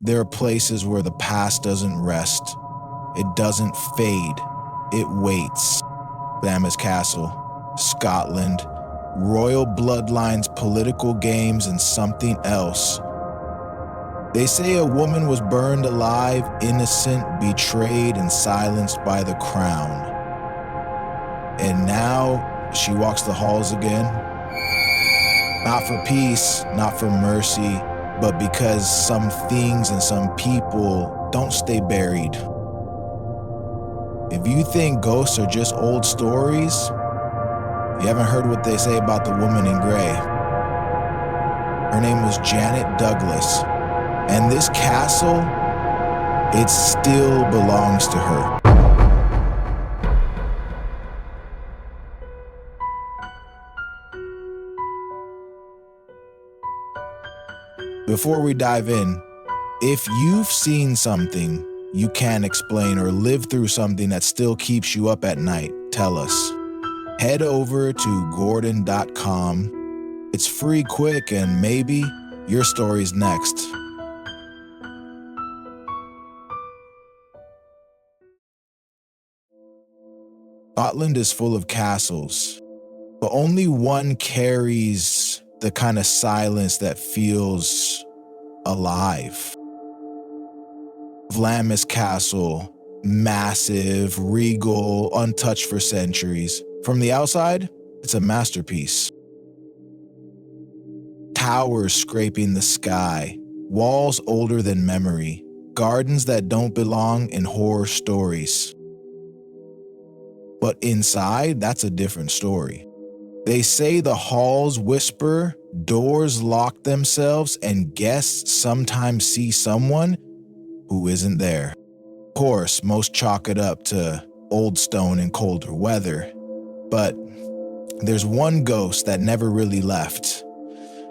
There are places where the past doesn't rest. It doesn't fade. It waits. Glamis Castle, Scotland, royal bloodlines, political games, and something else. They say a woman was burned alive, innocent, betrayed, and silenced by the crown. And now she walks the halls again. Not for peace, not for mercy, but because some things and some people don't stay buried. If you think ghosts are just old stories, you haven't heard what they say about the woman in gray. Her name was Janet Douglas, and this castle, it still belongs to her. Before we dive in, if you've seen something you can't explain or lived through something that still keeps you up at night, tell us. Head over to Ghordan.com. It's free, quick, and maybe your story's next. Scotland is full of castles, but only one carries the kind of silence that feels alive. Glamis Castle, massive, regal, untouched for centuries. From the outside, it's a masterpiece. Towers scraping the sky, walls older than memory, gardens that don't belong in horror stories. But inside, that's a different story. They say the halls whisper, doors lock themselves, and guests sometimes see someone who isn't there. Of course, most chalk it up to old stone and colder weather. But there's one ghost that never really left.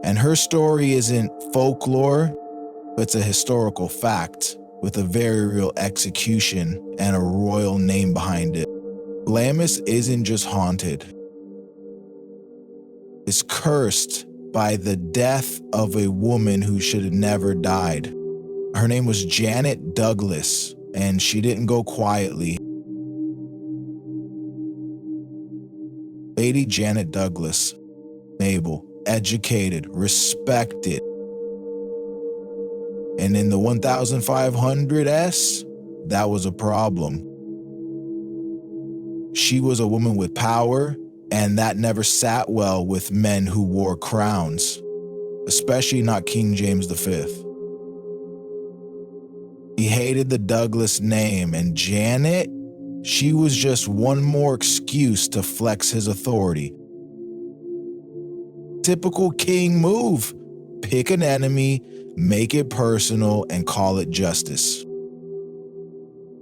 And her story isn't folklore, but it's a historical fact with a very real execution and a royal name behind it. Glamis isn't just haunted. It's cursed by the death of a woman who should have never died. Her name was Janet Douglas, and she didn't go quietly. Lady Janet Douglas, able, educated, respected. And in the 1500s, that was a problem. She was a woman with power, and that never sat well with men who wore crowns, especially not King James V. He hated the Douglas name, and Janet, she was just one more excuse to flex his authority. Typical king move. Pick an enemy, make it personal, and call it justice.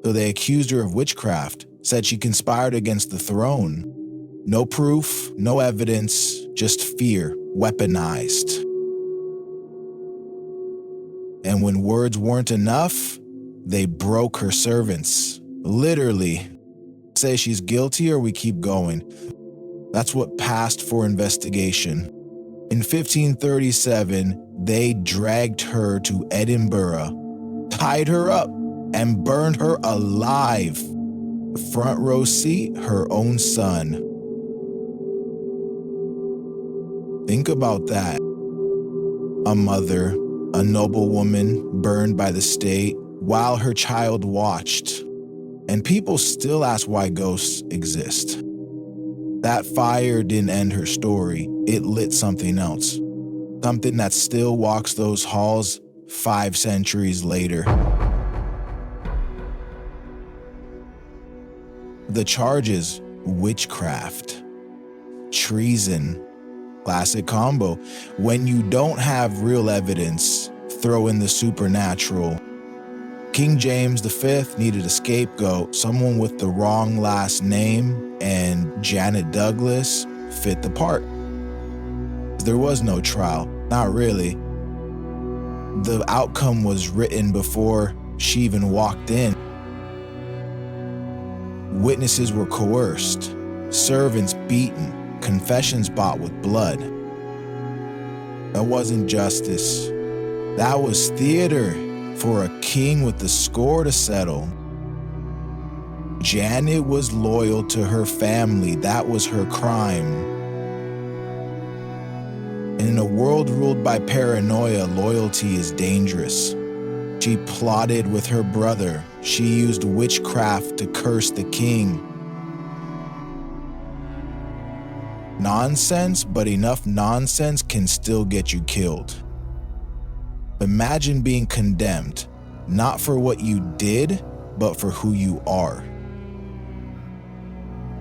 So they accused her of witchcraft, said she conspired against the throne. No proof, no evidence, just fear, weaponized. And when words weren't enough, they broke her servants. Literally. Say she's guilty or we keep going. That's what passed for investigation. In 1537, they dragged her to Edinburgh, tied her up, and burned her alive. The front row seat, her own son. Think about that. A mother, a noblewoman burned by the state while her child watched. And people still ask why ghosts exist. That fire didn't end her story. It lit something else. Something that still walks those halls 5 centuries later. The charges: witchcraft, treason. Classic combo. When you don't have real evidence, throw in the supernatural. King James V needed a scapegoat, someone with the wrong last name, and Janet Douglas fit the part. There was no trial, not really. The outcome was written before she even walked in. Witnesses were coerced, servants beaten, confessions bought with blood. That wasn't justice. That was theater. For a king with the score to settle, Janet was loyal to her family. That was her crime. In a world ruled by paranoia, loyalty is dangerous. She plotted with her brother. She used witchcraft to curse the king. Nonsense, but enough nonsense can still get you killed. Imagine being condemned, not for what you did, but for who you are.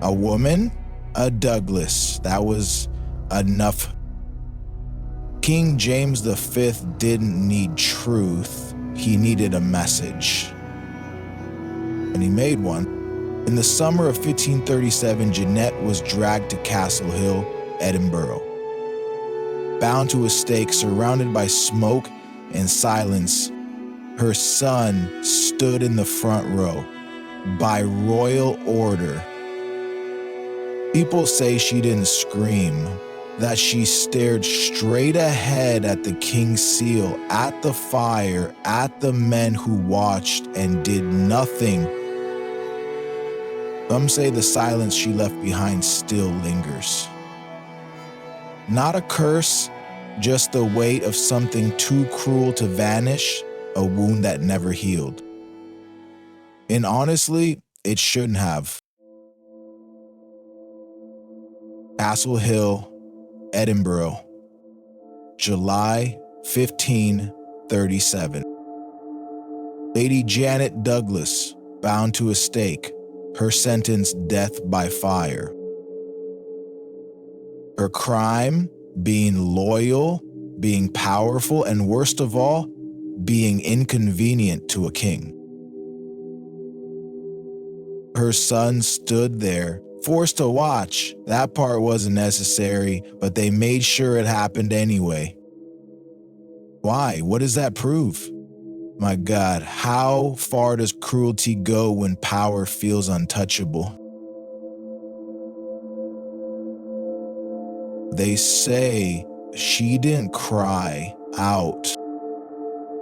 A woman, a Douglas, that was enough. King James V didn't need truth, he needed a message. And he made one. In the summer of 1537, Jeanette was dragged to Castle Hill, Edinburgh. Bound to a stake, surrounded by smoke and silence, her son stood in the front row, by royal order. People say she didn't scream, that she stared straight ahead at the king's seal, at the fire, at the men who watched and did nothing. Some say the silence she left behind still lingers. Not a curse, just the weight of something too cruel to vanish, a wound that never healed. And honestly, it shouldn't have. Castle Hill, Edinburgh, July 1537. Lady Janet Douglas, bound to a stake, her sentence death by fire. Her crime, being loyal, being powerful, and worst of all, being inconvenient to a king. Her son stood there, forced to watch. That part wasn't necessary, but they made sure it happened anyway. Why? What does that prove? My God, how far does cruelty go when power feels untouchable? They say she didn't cry out.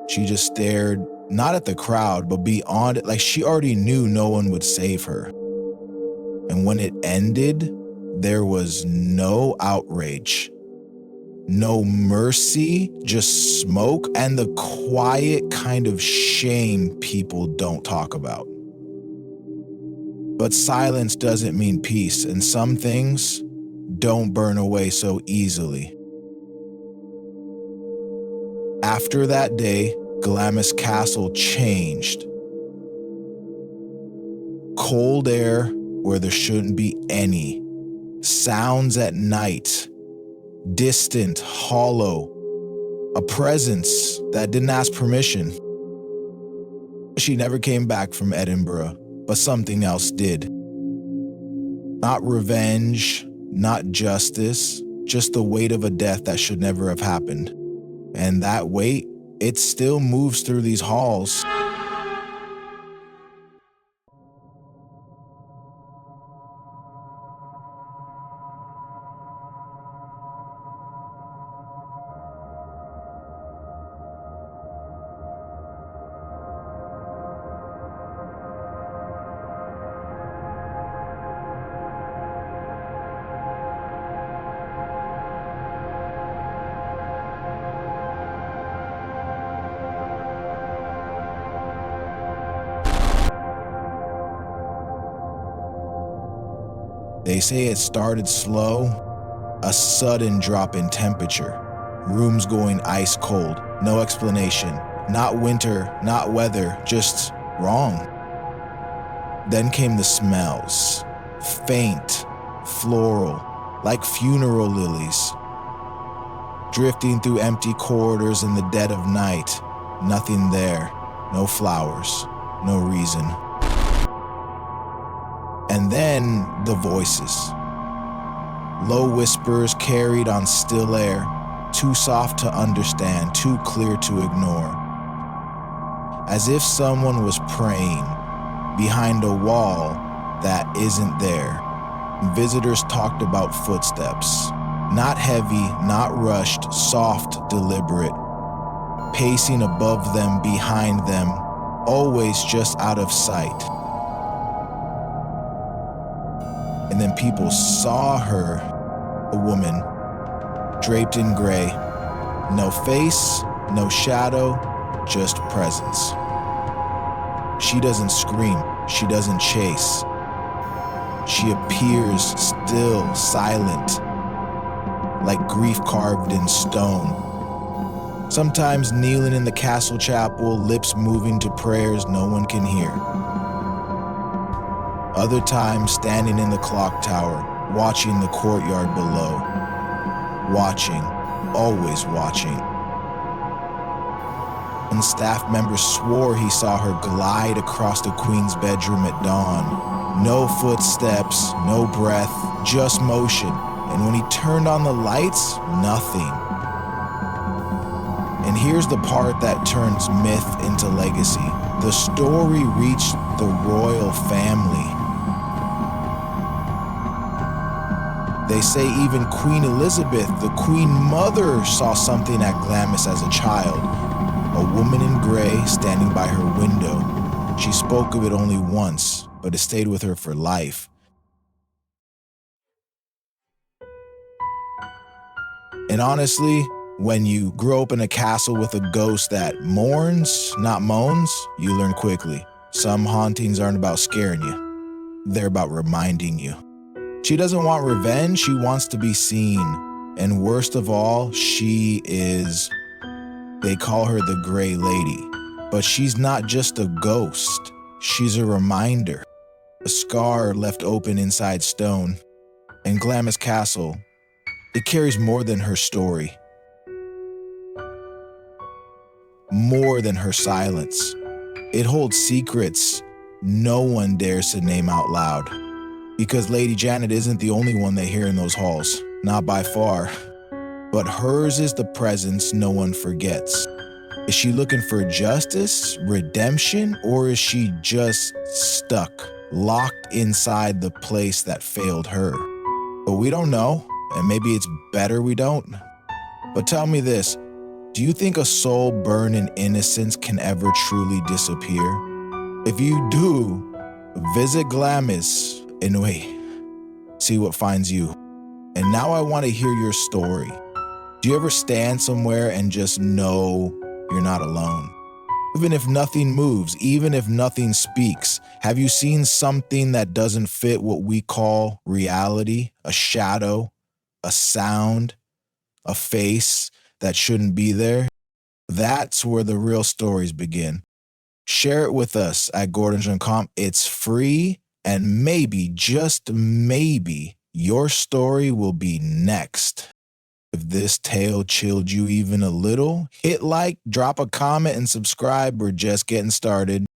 She just stared, not at the crowd, but beyond it, like she already knew no one would save her. And when it ended, there was no outrage, no mercy, just smoke and the quiet kind of shame people don't talk about. But silence doesn't mean peace, and some things don't burn away so easily. After that day, Glamis Castle changed. Cold air where there shouldn't be any. Sounds at night. Distant, hollow. A presence that didn't ask permission. She never came back from Edinburgh, but something else did. Not revenge, not justice, just the weight of a death that should never have happened. And that weight, it still moves through these halls. They say it started slow, a sudden drop in temperature, rooms going ice cold, no explanation, not winter, not weather, just wrong. Then came the smells, faint, floral, like funeral lilies. Drifting through empty corridors in the dead of night, nothing there, no flowers, no reason. And then the voices. Low whispers carried on still air, too soft to understand, too clear to ignore. As if someone was praying behind a wall that isn't there. Visitors talked about footsteps. Not heavy, not rushed, soft, deliberate. pacing above them, behind them, always just out of sight. And then people saw her, a woman, draped in gray. No face, no shadow, just presence. She doesn't scream, she doesn't chase. She appears still, silent, like grief carved in stone. Sometimes kneeling in the castle chapel, lips moving to prayers no one can hear. Other times standing in the clock tower, watching the courtyard below. Watching, always watching. And staff members swore he saw her glide across the queen's bedroom at dawn. No footsteps, no breath, just motion. And when he turned on the lights, nothing. And here's the part that turns myth into legacy. The story reached the royal family. They say even Queen Elizabeth, the Queen Mother, saw something at Glamis as a child. A woman in gray standing by her window. She spoke of it only once, but it stayed with her for life. And honestly, when you grow up in a castle with a ghost that mourns, not moans, you learn quickly. Some hauntings aren't about scaring you. They're about reminding you. She doesn't want revenge, she wants to be seen. And worst of all, she is... They call her the Gray Lady. But she's not just a ghost. She's a reminder. A scar left open inside stone. And Glamis Castle, it carries more than her story. More than her silence. It holds secrets no one dares to name out loud. Because Lady Janet isn't the only one they hear in those halls, not by far. But hers is the presence no one forgets. Is she looking for justice, redemption, or is she just stuck, locked inside the place that failed her? But we don't know, and maybe it's better we don't. But tell me this, do you think a soul burned in innocence can ever truly disappear? If you do, visit Glamis and wait, see what finds you. And now I want to hear your story. Do you ever stand somewhere and just know you're not alone? Even if nothing moves, even if nothing speaks, have you seen something that doesn't fit what we call reality? A shadow, a sound, a face that shouldn't be there? That's where the real stories begin. Share it with us at Ghordan.com. It's free, and maybe, just maybe, your story will be next. If this tale chilled you even a little, hit like, drop a comment, and subscribe. We're just getting started.